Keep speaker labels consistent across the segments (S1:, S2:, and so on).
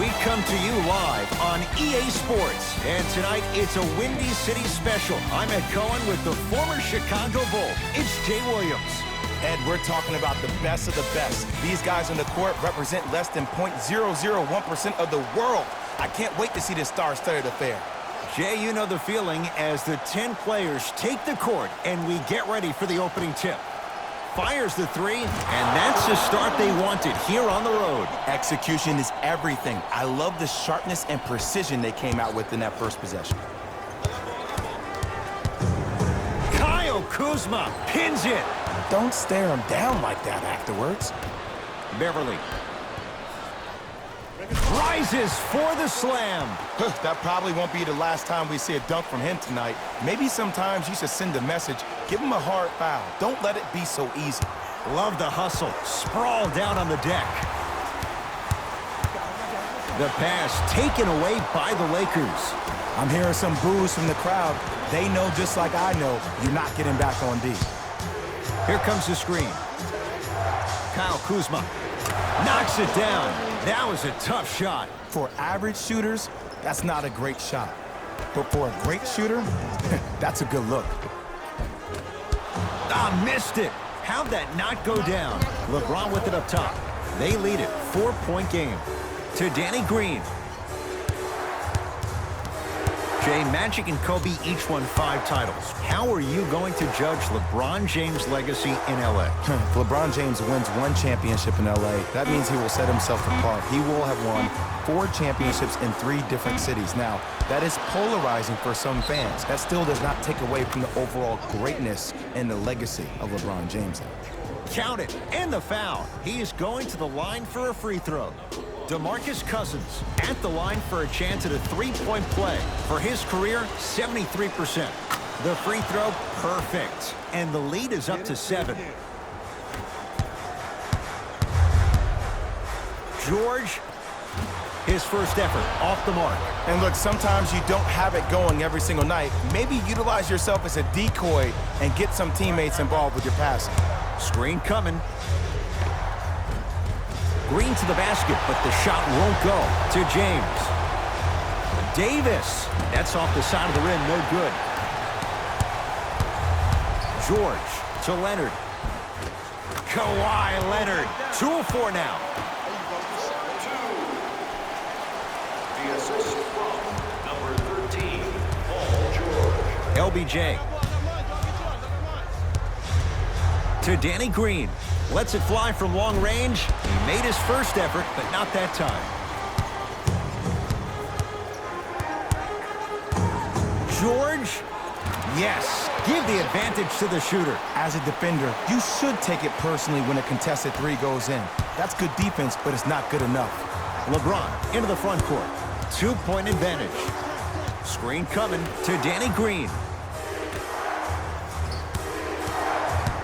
S1: We come to you live on EA Sports, and tonight it's a Windy City special. I'm Ed Cohen with the former Chicago Bull. It's Jay Williams.
S2: Ed, we're talking about the best of the best. These guys on the court represent less than 0.001% of the world. I can't wait to see this star-studded affair.
S1: Jay, you know the feeling as the 10 players take the court and we get ready for the opening tip. Fires the three, and that's the start they wanted here on the road.
S2: Execution is everything. I love the sharpness and precision they came out with in that first possession.
S1: Kyle Kuzma pins it.
S2: Don't stare him down like that afterwards.
S1: Beverly rises for the slam.
S2: That probably won't be the last time we see a dunk from him tonight. Maybe sometimes you should send a message. Give him a hard foul. Don't let it be so easy.
S1: Love the hustle. Sprawl down on the deck. The pass taken away by the Lakers.
S2: I'm hearing some boos from the crowd. They know just like I know you're not getting back on D.
S1: Here comes the screen. Kyle Kuzma knocks it down. That was a tough shot.
S2: For average shooters, that's not a great shot. But for a great shooter, that's a good look.
S1: Missed it. How'd that not go down? LeBron with it up top. They lead it. 4-point game. To Danny Green. Jay, Magic and Kobe each won 5 titles. How are you going to judge LeBron James' legacy in L.A.?
S2: If LeBron James wins 1 championship in L.A., that means he will set himself apart. He will have won 4 championships in 3 different cities. Now, that is polarizing for some fans. That still does not take away from the overall greatness and the legacy of LeBron James.
S1: Count it. And the foul. He is going to the line for a free throw. DeMarcus Cousins at the line for a chance at a 3-point play. For his career, 73%. The free throw, perfect. And the lead is up to 7. George, his first effort, off the mark.
S2: And look, sometimes you don't have it going every single night. Maybe utilize yourself as a decoy and get some teammates involved with your passing.
S1: Screen coming. Green to the basket, but the shot won't go. To James. Davis. That's off the side of the rim, no good. George to Leonard. Kawhi Leonard. 2 of 4 now.
S3: The assist from number 13, Paul George.
S1: LBJ. To Danny Green. Lets it fly from long range. He made his first effort, but not that time. George. Yes. Give the advantage to the shooter.
S2: As a defender, you should take it personally when a contested 3 goes in. That's good defense, but it's not good enough.
S1: LeBron into the front court. 2-point advantage. Screen coming to Danny Green.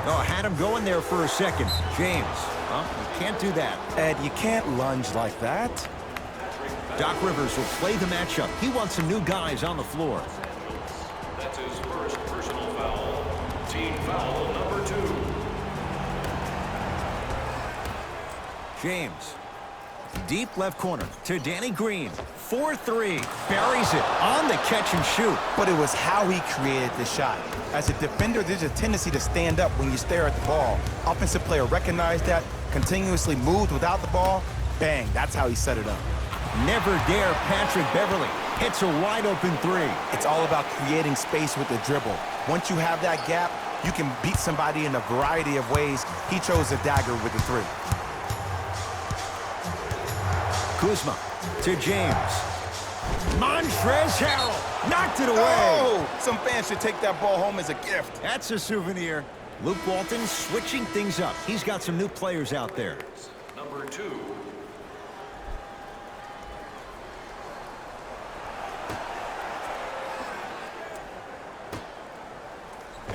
S1: Oh, had him going there for a second. James. You can't do that.
S2: Ed, you can't lunge like that.
S1: Doc Rivers will play the matchup. He wants some new guys on the floor.
S3: That's his first personal foul. Team foul number 2.
S1: James. Deep left corner to Danny Green. 4-3. Buries it on the catch and shoot.
S2: But it was how he created the shot. As a defender, there's a tendency to stand up when you stare at the ball. Offensive player recognized that, continuously moved without the ball. Bang, that's how he set it up.
S1: Never dare Patrick Beverly. Hits a wide open 3.
S2: It's all about creating space with the dribble. Once you have that gap, you can beat somebody in a variety of ways. He chose a dagger with the 3.
S1: Kuzma to James. Montrezl Harrell knocked it away.
S2: Oh, some fans should take that ball home as a gift.
S1: That's a souvenir. Luke Walton switching things up. He's got some new players out there.
S3: Number 2.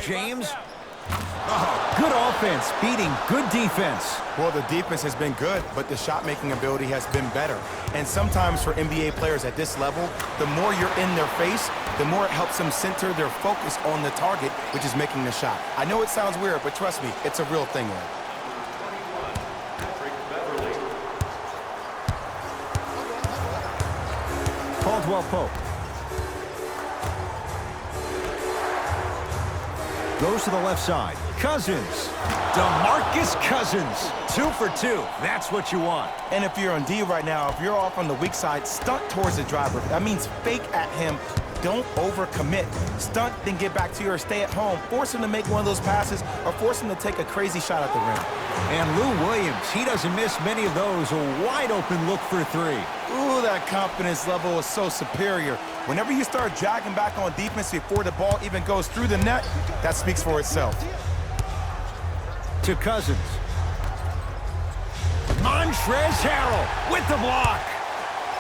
S1: James. Oh, good offense beating good defense.
S2: Well, the defense has been good, but the shot-making ability has been better. And sometimes for NBA players at this level, the more you're in their face, the more it helps them center their focus on the target, which is making the shot. I know it sounds weird, but trust me, it's a real thing.
S1: Caldwell Pope. Goes to the left side. Cousins. DeMarcus Cousins. 2 for 2. That's what you want.
S2: And if you're on D right now, if you're off on the weak side, stunt towards the driver. That means fake at him. Don't overcommit. Stunt, then get back to you or stay at home. Force him to make one of those passes or force him to take a crazy shot at the rim.
S1: And Lou Williams, he doesn't miss many of those. A wide open look for 3.
S2: Ooh, that confidence level is so superior. Whenever you start dragging back on defense before the ball even goes through the net, that speaks for itself.
S1: To Cousins. Montrezl Harrell with the block.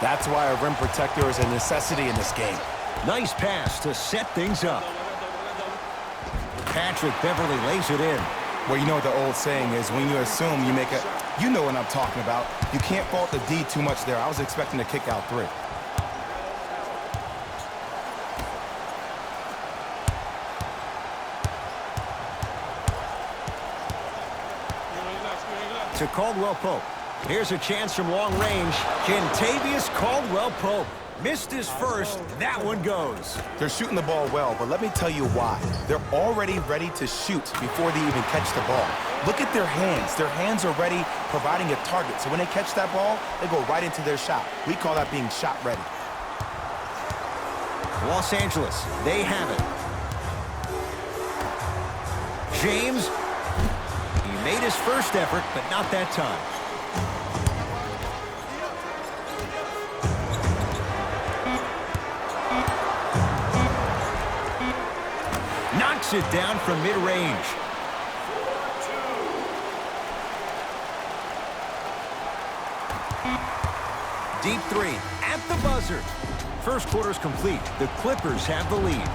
S2: That's why a rim protector is a necessity in this game.
S1: Nice pass to set things up. Patrick Beverly lays it in.
S2: Well, you know what the old saying is, when you assume you make a... You know what I'm talking about. You can't fault the D too much there. I was expecting to kick out 3.
S1: To Caldwell Pope. Here's a chance from long range. Kentavious Caldwell Pope. Missed his first. That one goes.
S2: They're shooting the ball well, but let me tell you why. They're already ready to shoot before they even catch the ball. Look at their hands. Their hands are ready, providing a target. So when they catch that ball, they go right into their shot. We call that being shot ready.
S1: Los Angeles, they have it. James. He made his first effort, but not that time. Knocks it down from mid-range. Deep 3 at the buzzer. First quarter's complete. The Clippers have the lead.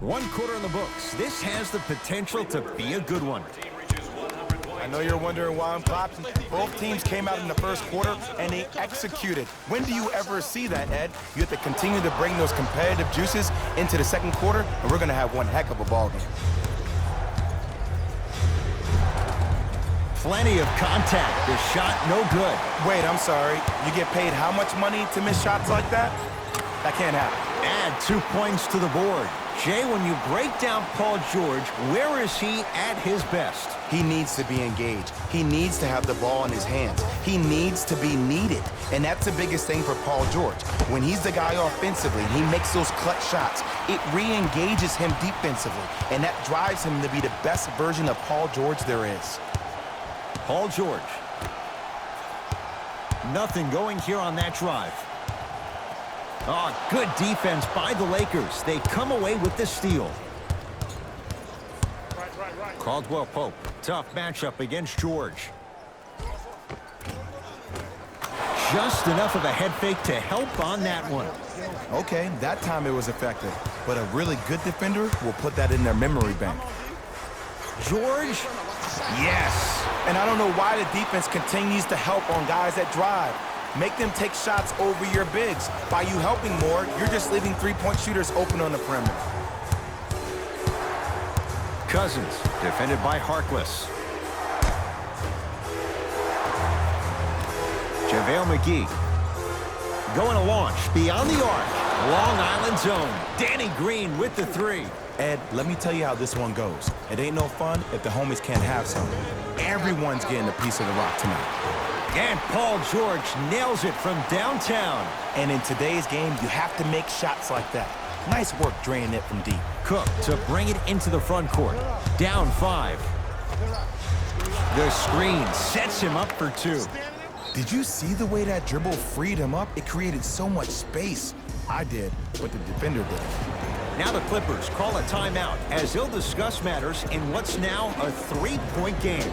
S1: One quarter in the books. This has the potential to be a good one.
S2: I know you're wondering why I'm clapping. Both teams came out in the first quarter, and they executed. When do you ever see that, Ed? You have to continue to bring those competitive juices into the second quarter, and we're going to have one heck of a ball game.
S1: Plenty of contact. The shot no good.
S2: Wait, I'm sorry. You get paid how much money to miss shots like that? That can't happen.
S1: Add 2 points to the board. Jay, when you break down Paul George, where is he at his best?
S2: He needs to be engaged. He needs to have the ball in his hands. He needs to be needed. And that's the biggest thing for Paul George. When he's the guy offensively, he makes those clutch shots. It re-engages him defensively. And that drives him to be the best version of Paul George there is.
S1: Paul George. Nothing going here on that drive. Oh, good defense by the Lakers. They come away with the steal. Caldwell Pope. Tough matchup against George. Just enough of a head fake to help on that one.
S2: Okay, that time it was effective. But a really good defender will put that in their memory bank.
S1: George? Yes.
S2: And I don't know why the defense continues to help on guys that drive. Make them take shots over your bigs. By you helping more, you're just leaving three-point shooters open on the perimeter.
S1: Cousins, defended by Harkless. JaVale McGee. Going to launch beyond the arc. Long Island zone. Danny Green with the 3.
S2: Ed, let me tell you how this one goes. It ain't no fun if the homies can't have some. Everyone's getting a piece of the rock tonight.
S1: And Paul George nails it from downtown.
S2: And in today's game, you have to make shots like that. Nice work draining it from deep.
S1: Cook to bring it into the front court. Down 5. The screen sets him up for 2.
S2: Did you see the way that dribble freed him up? It created so much space. I did, but the defender did.
S1: Now the Clippers call a timeout as they'll discuss matters in what's now a 3-point game.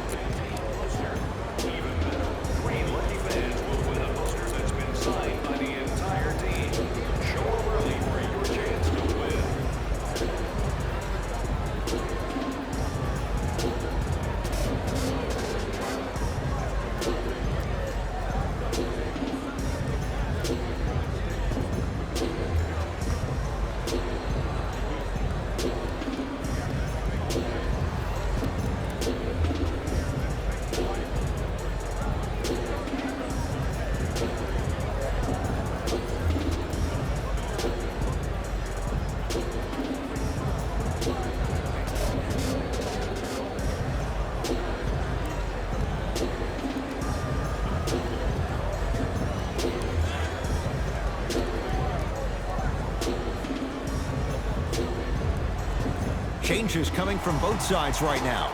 S1: Changes coming from both sides right now.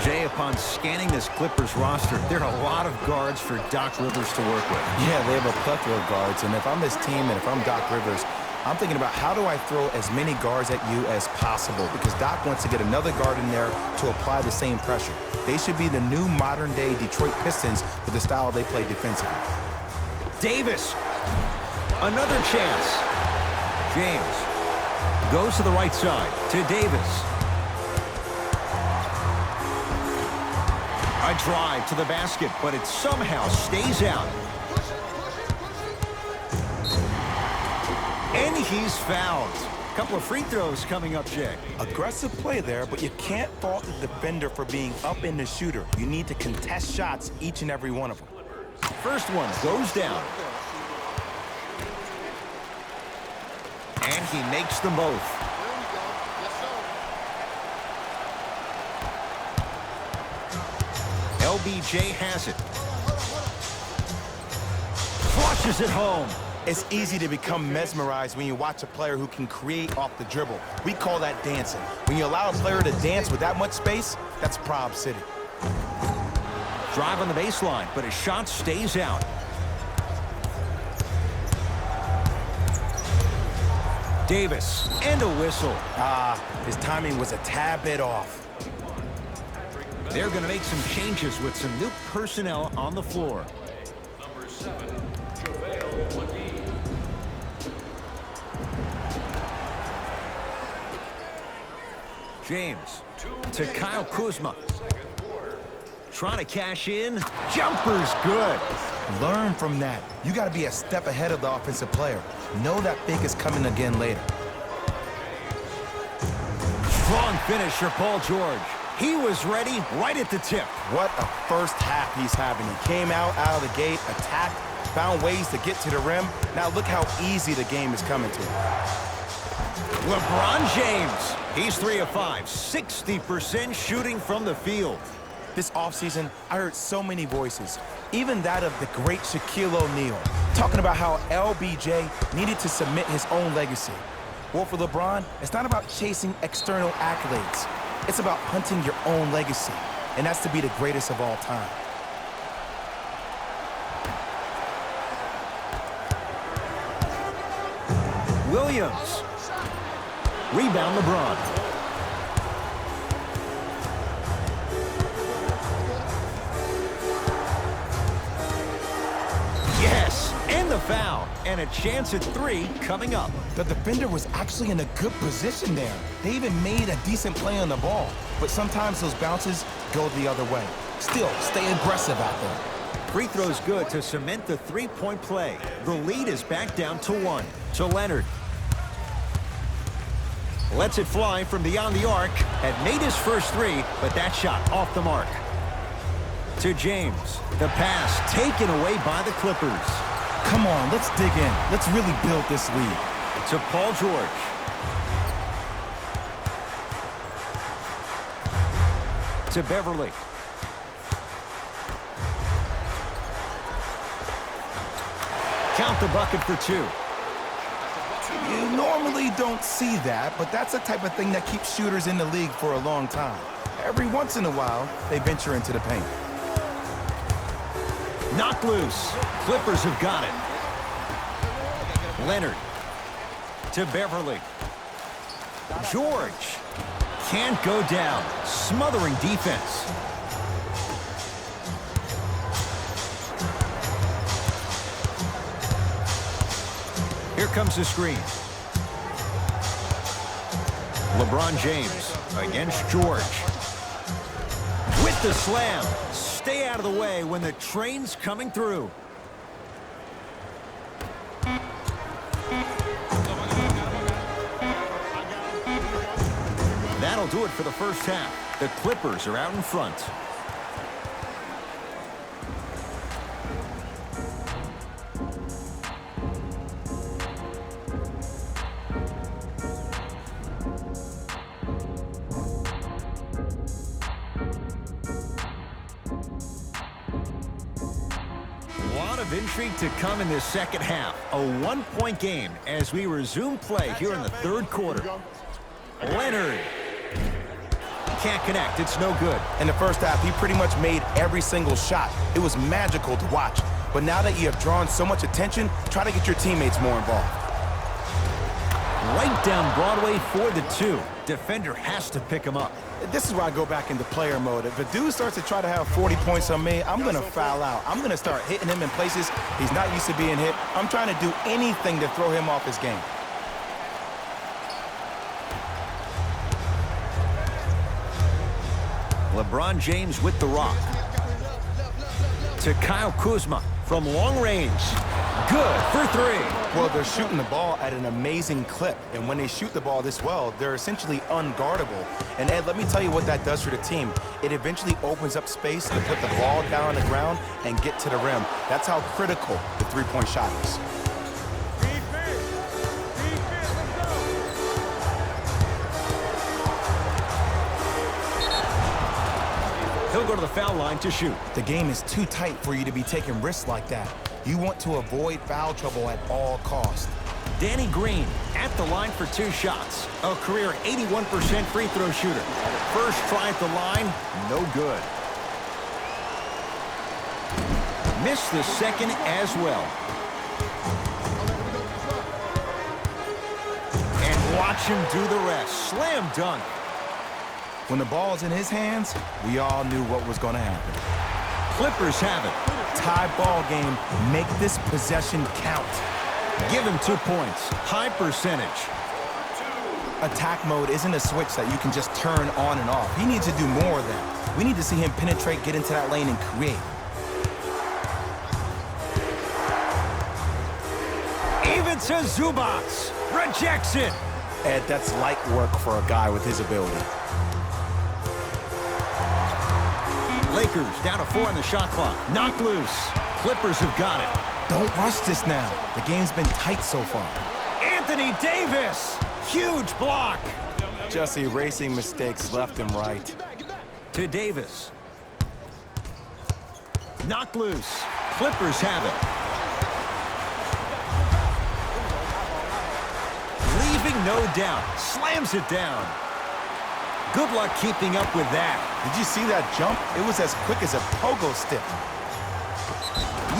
S1: Jay, upon scanning this Clippers roster, there are a lot of guards for Doc Rivers to work with.
S2: Yeah, they have a plethora of guards, and if I'm this team and if I'm Doc Rivers, I'm thinking about how do I throw as many guards at you as possible, because Doc wants to get another guard in there to apply the same pressure. They should be the new modern-day Detroit Pistons with the style they play defensively.
S1: Davis, another chance. James goes to the right side to Davis. A drive to the basket, but it somehow stays out. And he's fouled. A couple of free throws coming up, Jay.
S2: Aggressive play there, but you can't fault the defender for being up in the shooter. You need to contest shots, each and every one of them.
S1: First one goes down. And he makes them both. LBJ has it. Flushes it home.
S2: It's easy to become mesmerized when you watch a player who can create off the dribble. We call that dancing. When you allow a player to dance with that much space, that's Prob City.
S1: Drive on the baseline, but his shot stays out. Davis, and a whistle.
S2: His timing was a tad bit off.
S1: They're going to make some changes with some new personnel on the floor.
S3: Number 7, JaVale McGee.
S1: James to Kyle Kuzma. Trying to cash in. Jumper's good.
S2: Learn from that. You got to be a step ahead of the offensive player. Know that big is coming again later.
S1: Strong finish for Paul George. He was ready right at the tip.
S2: What a first half he's having. He came out of the gate, attacked, found ways to get to the rim. Now look how easy the game is coming to him.
S1: LeBron James. He's 3 of 5, 60% shooting from the field.
S2: This offseason, I heard so many voices, even that of the great Shaquille O'Neal, talking about how LBJ needed to submit his own legacy. Well, for LeBron, it's not about chasing external accolades. It's about hunting your own legacy, and that's to be the greatest of all time.
S1: Williams. Rebound LeBron. Yes, and the foul. And a chance at 3 coming up.
S2: The defender was actually in a good position there. They even made a decent play on the ball, but sometimes those bounces go the other way. Still, stay aggressive out there.
S1: Free throw's good to cement the three-point play. The lead is back down to 1. To Leonard. Lets it fly from beyond the arc. Had made his first 3, but that shot off the mark. To James. The pass taken away by the Clippers.
S2: Come on, let's dig in. Let's really build this lead.
S1: To Paul George. To Beverly. Count the bucket for 2.
S2: You normally don't see that, but that's the type of thing that keeps shooters in the league for a long time. Every once in a while, they venture into the paint.
S1: Knocked loose. Clippers have got it. Leonard to Beverly. George can't go down. Smothering defense. Here comes the screen. LeBron James against George. With the slam. Stay out of the way when the train's coming through. That'll do it for the first half. The Clippers are out in front. A lot of of intrigue to come in this second half. A one-point game as we resume play here in the third quarter. Leonard. Can't connect. It's no good.
S2: In the first half, he pretty much made every single shot. It was magical to watch. But now that you have drawn so much attention, try to get your teammates more involved.
S1: Right down Broadway for the two. Defender has to pick him up.
S2: This is where I go back into player mode. If a dude starts to try to have 40 points on me, I'm going to foul out. I'm going to start hitting him in places he's not used to being hit. I'm trying to do anything to throw him off his game.
S1: LeBron James with the rock. To Kyle Kuzma from long range. Good for three.
S2: Well, they're shooting the ball at an amazing clip. And when they shoot the ball this well, they're essentially unguardable. And Ed, let me tell you what that does for the team. It eventually opens up space to put the ball down on the ground and get to the rim. That's how critical the three-point shot is.
S1: He'll go to the foul line to shoot.
S2: The game is too tight for you to be taking risks like that. You want to avoid foul trouble at all costs.
S1: Danny Green at the line for two shots. A career 81% free throw shooter. First try at the line, no good. Missed the second as well. And watch him do the rest. Slam dunk.
S2: When the ball's in his hands, we all knew what was going to happen.
S1: Clippers have it.
S2: Tie ball game. Make this possession count.
S1: Give him 2 points. High percentage.
S2: Attack mode isn't a switch that you can just turn on and off. He needs to do more of that. We need to see him penetrate, get into that lane, and create.
S1: Even to Zubac. Rejects it.
S2: Ed, that's light work for a guy with his ability.
S1: Lakers down to 4 on the shot clock. Knocked loose. Clippers have got it.
S2: Don't rush this now. The game's been tight so far.
S1: Anthony Davis. Huge block.
S2: Just erasing mistakes left and right.
S1: To Davis. Knocked loose. Clippers have it. Leaving no doubt. Slams it down. Good luck keeping up with that.
S2: Did you see that jump? It was as quick as a pogo stick.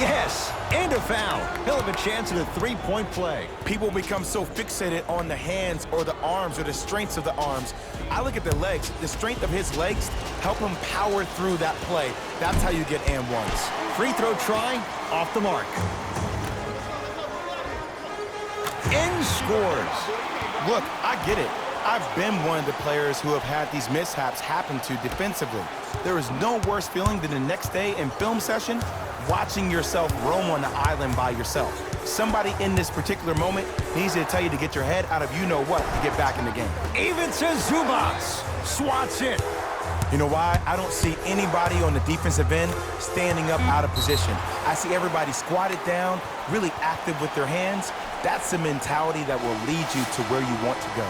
S1: Yes, and a foul. He'll have a chance at a three-point play.
S2: People become so fixated on the hands or the arms or the strengths of the arms. I look at the legs. The strength of his legs help him power through that play. That's how you get and ones.
S1: Free throw try, off the mark. And scores.
S2: Look, I get it. I've been one of the players who have had these mishaps happen to defensively. There is no worse feeling than the next day in film session watching yourself roam on the island by yourself. Somebody in this particular moment needs to tell you to get your head out of you-know-what to get back in the game.
S1: Even to Zubac. Swats it.
S2: You know why? I don't see anybody on the defensive end standing up out of position. I see everybody squatted down, really active with their hands. That's the mentality that will lead you to where you want to go.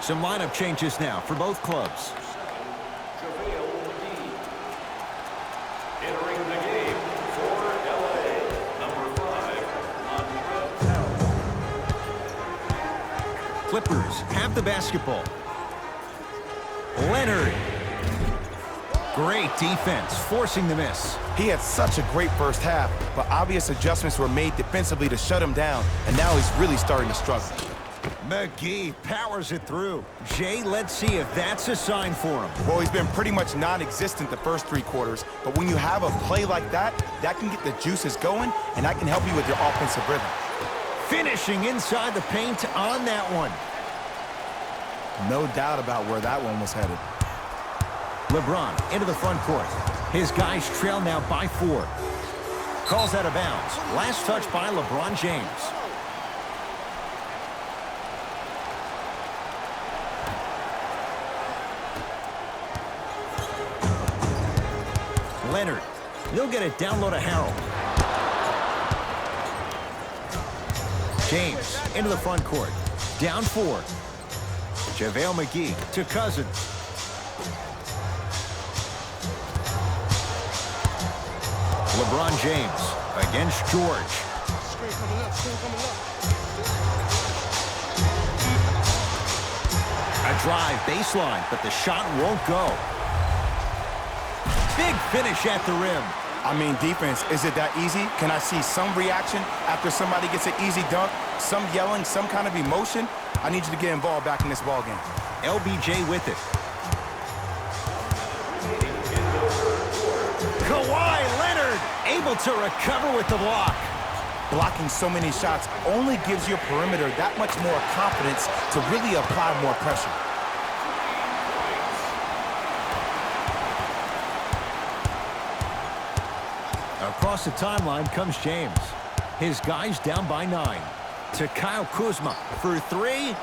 S1: Some lineup changes now for both clubs.
S3: Entering the game for LA, number 5,
S1: Clippers have the basketball. Leonard. Great defense, forcing the miss.
S2: He had such a great first half, but obvious adjustments were made defensively to shut him down, and now he's really starting to struggle.
S1: McGee powers it through. Jay, let's see if that's a sign for him.
S2: Well, he's been pretty much non-existent the first 3 quarters, but when you have a play like that, that can get the juices going, and that can help you with your offensive rhythm.
S1: Finishing inside the paint on that one.
S2: No doubt about where that one was headed.
S1: LeBron into the front court. His guys trail now by 4. Calls out of bounds. Last touch by LeBron James. Leonard. He'll get it down low to Harrell. James into the front court. Down 4. JaVale McGee to Cousins. LeBron James against George. A drive baseline, but the shot won't go. Big finish at the rim.
S2: I mean, defense, is it that easy? Can I see some reaction after somebody gets an easy dunk? Some yelling, some kind of emotion? I need you to get involved back in this ball game.
S1: LBJ with it. Kawhi Leonard able to recover with the block.
S2: Blocking so many shots only gives your perimeter that much more confidence to really apply more pressure.
S1: Across the timeline comes James. His guys down by 9. To Kyle Kuzma for 3.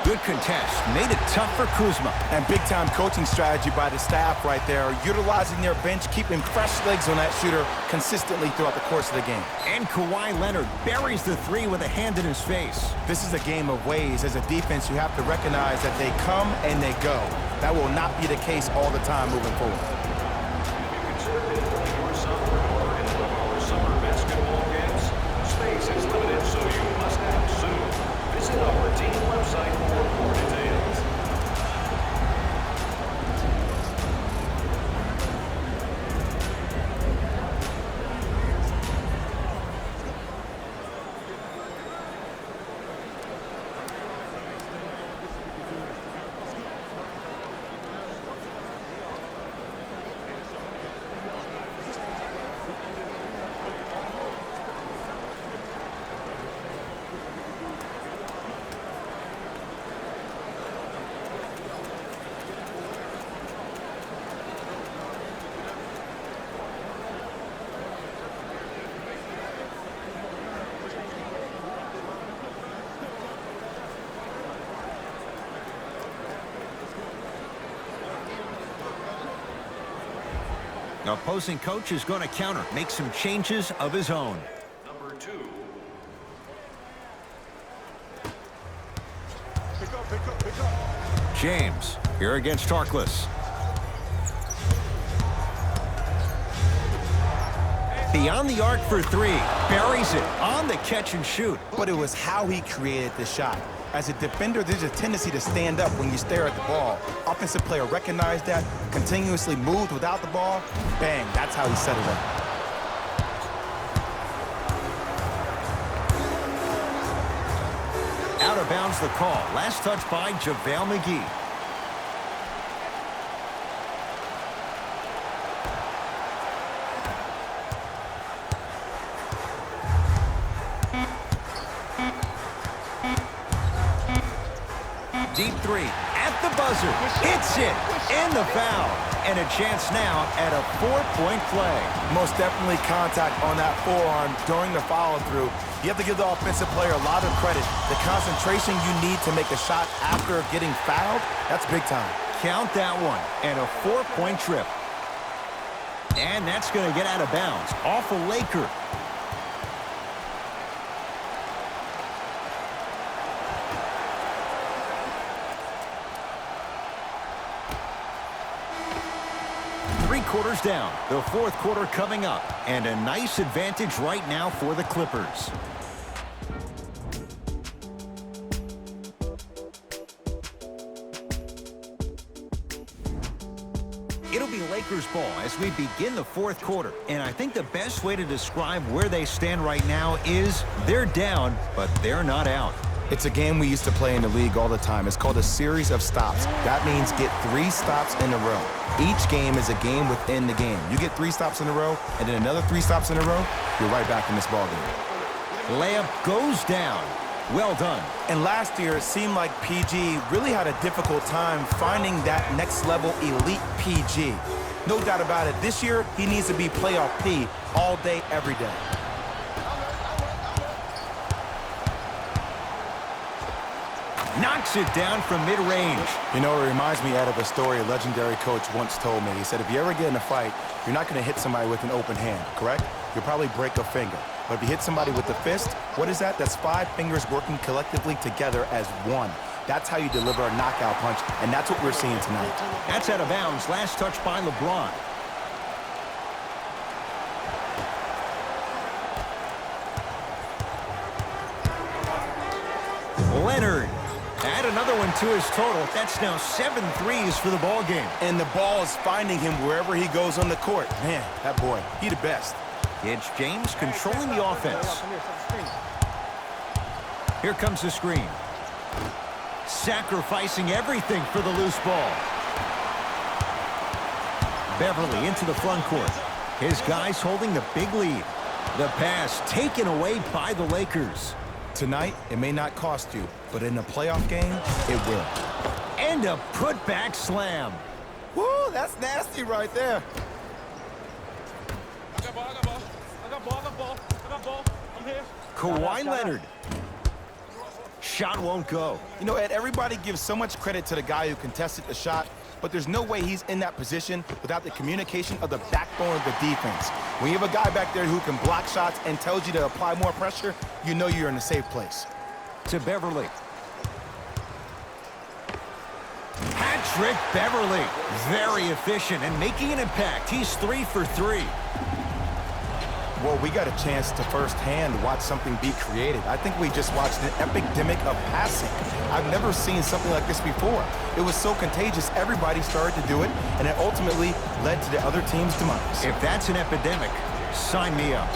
S1: Good contest. Made it tough for Kuzma.
S2: And big-time coaching strategy by the staff right there, utilizing their bench, keeping fresh legs on that shooter consistently throughout the course of the game.
S1: And Kawhi Leonard buries the 3 with a hand in his face.
S2: This is a game of ways. As a defense, you have to recognize that they come and they go. That will not be the case all the time moving forward.
S3: Our team website for more details.
S1: Opposing coach is going to counter, make some changes of his own.
S3: Number 2.
S4: Pick up.
S1: James here against Harkless. Beyond the arc for 3. Buries it on the catch and shoot.
S2: But it was how he created the shot. As a defender, there's a tendency to stand up when you stare at the ball. Offensive player recognized that, continuously moved without the ball. Bang, that's how he set it up.
S1: Out of bounds the call. Last touch by JaVale McGee. Deep 3 at the buzzer. Hits it. And the foul. And a chance now at a 4-point play.
S2: Most definitely contact on that forearm during the follow-through. You have to give the offensive player a lot of credit. The concentration you need to make a shot after getting fouled, that's big time.
S1: Count that one. And a 4-point trip. And that's going to get out of bounds. Off a Laker. Quarters down. The fourth quarter coming up. And a nice advantage right now for the Clippers. It'll be Lakers ball as we begin the fourth quarter. And I think the best way to describe where they stand right now is they're down, but they're not out.
S2: It's a game we used to play in the league all the time. It's called a series of stops. That means get 3 stops in a row. Each game is a game within the game. You get 3 stops in a row, and then another 3 stops in a row, you're right back in this ballgame.
S1: Layup goes down. Well done.
S2: And last year, it seemed like PG really had a difficult time finding that next level elite PG. No doubt about it. This year, he needs to be playoff P all day, every day.
S1: Knocks it down from mid-range.
S2: You know, it reminds me of a story a legendary coach once told me. He said, if you ever get in a fight, you're not going to hit somebody with an open hand, correct? You'll probably break a finger. But if you hit somebody with the fist, what is that? That's 5 fingers working collectively together as one. That's how you deliver a knockout punch, and that's what we're seeing tonight.
S1: That's out of bounds. Last touch by LeBron. Leonard. Add another one to his total. That's now 7 threes for the ball game.
S2: And the ball is finding him wherever he goes on the court. Man, that boy, he the best.
S1: It's James controlling the offense. Here comes the screen. Sacrificing everything for the loose ball. Beverly into the front court. His guys holding the big lead. The pass taken away by the Lakers.
S2: Tonight, it may not cost you, but in a playoff game, it will.
S1: And a putback slam.
S2: Woo, that's nasty right there.
S4: I got ball. I'm here.
S1: Kawhi Leonard. Shot won't go.
S2: You know, Ed, everybody gives so much credit to the guy who contested the shot, but there's no way he's in that position without the communication of the backbone of the defense. When you have a guy back there who can block shots and tells you to apply more pressure, you know you're in a safe place.
S1: To Beverly. Patrick Beverly. Very efficient and making an impact. He's 3 for 3.
S2: Well, we got a chance to firsthand watch something be created. I think we just watched an epidemic of passing. I've never seen something like this before. It was so contagious, everybody started to do it, and it ultimately led to the other team's demise.
S1: If that's an epidemic, sign me up.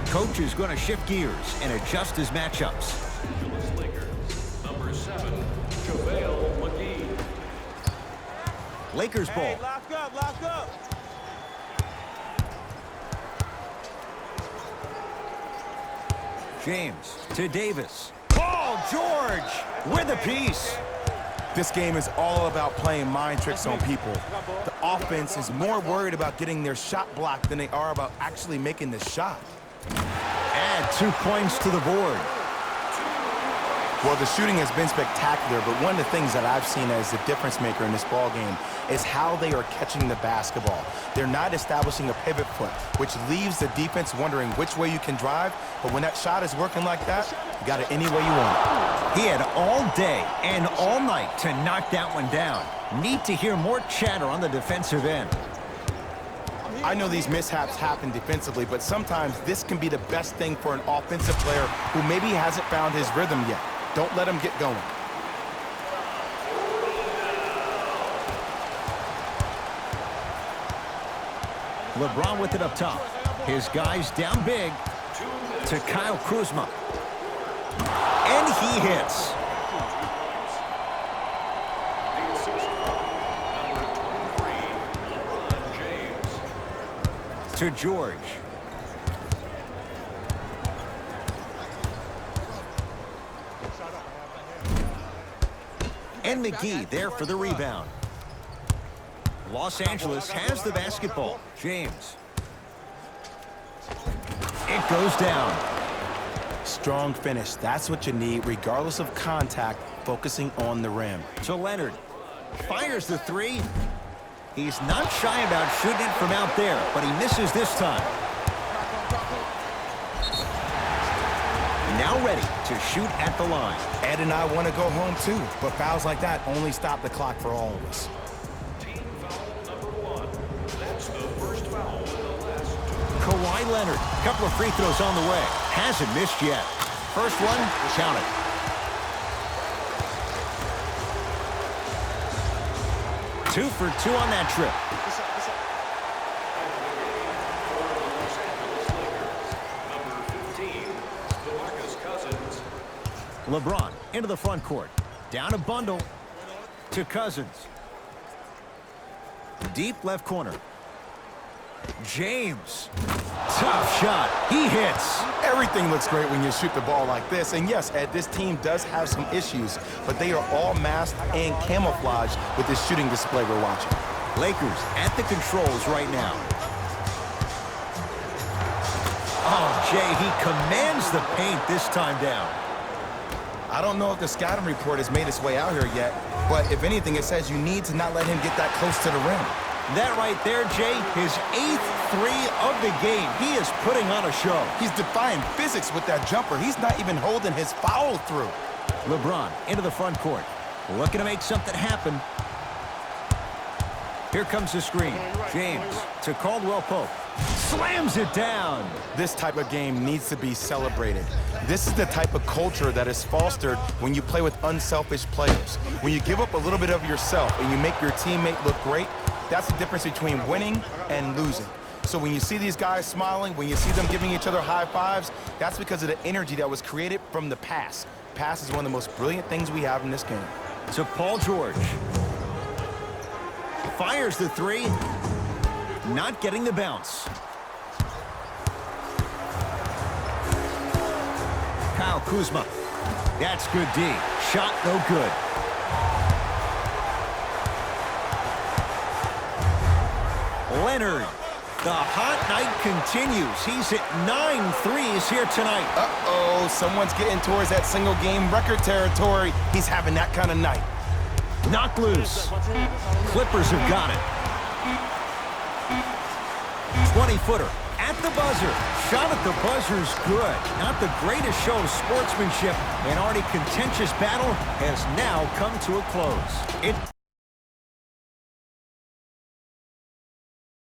S1: Coach is going to shift gears and adjust his matchups.
S3: Lakers, number 7, JaVale McGee.
S1: Lakers ball.
S4: Hey, lock up.
S1: James to Davis. Paul George with a piece.
S2: This game is all about playing mind tricks on people. The offense is more worried about getting their shot blocked than they are about actually making the shot.
S1: Add 2 points to the board.
S2: Well, the shooting has been spectacular, but one of the things that I've seen as the difference maker in this ball game is how they are catching the basketball. They're not establishing a pivot foot, which leaves the defense wondering which way you can drive, but when that shot is working like that, you got it any way you want it.
S1: He had all day and all night to knock that one down. Need to hear more chatter on the defensive end.
S2: I know these mishaps happen defensively, but sometimes this can be the best thing for an offensive player who maybe hasn't found his rhythm yet. Don't let him get going.
S1: LeBron with it up top. His guys down big to Kyle Kuzma. And he hits.
S3: The assist, number 23, LeBron James.
S1: To George. And McGee there for the rebound. Los Angeles has the basketball. James. It goes down.
S2: Strong finish. That's what you need, regardless of contact, focusing on the rim.
S1: To Leonard. Fires the three. He's not shy about shooting it from out there, but he misses this time. Now ready to shoot at the line.
S2: Ed and I want to go home too, but fouls like that only stop the clock for all of us.
S3: Team foul number 1. That's the first foul in the last 2.
S1: Kawhi Leonard, couple of free throws on the way. Hasn't missed yet. First one, count it. Two for two on that trip. LeBron into the front court. Down a bundle to Cousins. Deep left corner. James. Tough shot. He hits.
S2: Everything looks great when you shoot the ball like this. And yes, Ed, this team does have some issues, but they are all masked and camouflaged with this shooting display we're watching.
S1: Lakers at the controls right now. Oh, Jay, he commands the paint this time down.
S2: I don't know if the scouting report has made its way out here yet, but if anything, it says you need to not let him get that close to the rim.
S1: That right there, Jay, his 8th three of the game. He is putting on a show.
S2: He's defying physics with that jumper. He's not even holding his foul through.
S1: LeBron into the front court, looking to make something happen. Here comes the screen. James to Caldwell Pope. Slams it down.
S2: This type of game needs to be celebrated. This is the type of culture that is fostered when you play with unselfish players. When you give up a little bit of yourself and you make your teammate look great, that's the difference between winning and losing. So when you see these guys smiling, when you see them giving each other high fives, that's because of the energy that was created from the pass. Pass is one of the most brilliant things we have in this game.
S1: To Paul George. Fires the three. Not getting the bounce. Kyle Kuzma. That's good D. Shot no good. Leonard. The hot night continues. He's at 9 threes here tonight.
S2: Uh-oh, someone's getting towards that single game record territory. He's having that kind of night.
S1: Knocked loose. Clippers have got it. 20-footer at the buzzer. Shot at the buzzer's good. Not the greatest show of sportsmanship. An already contentious battle has now come to a close.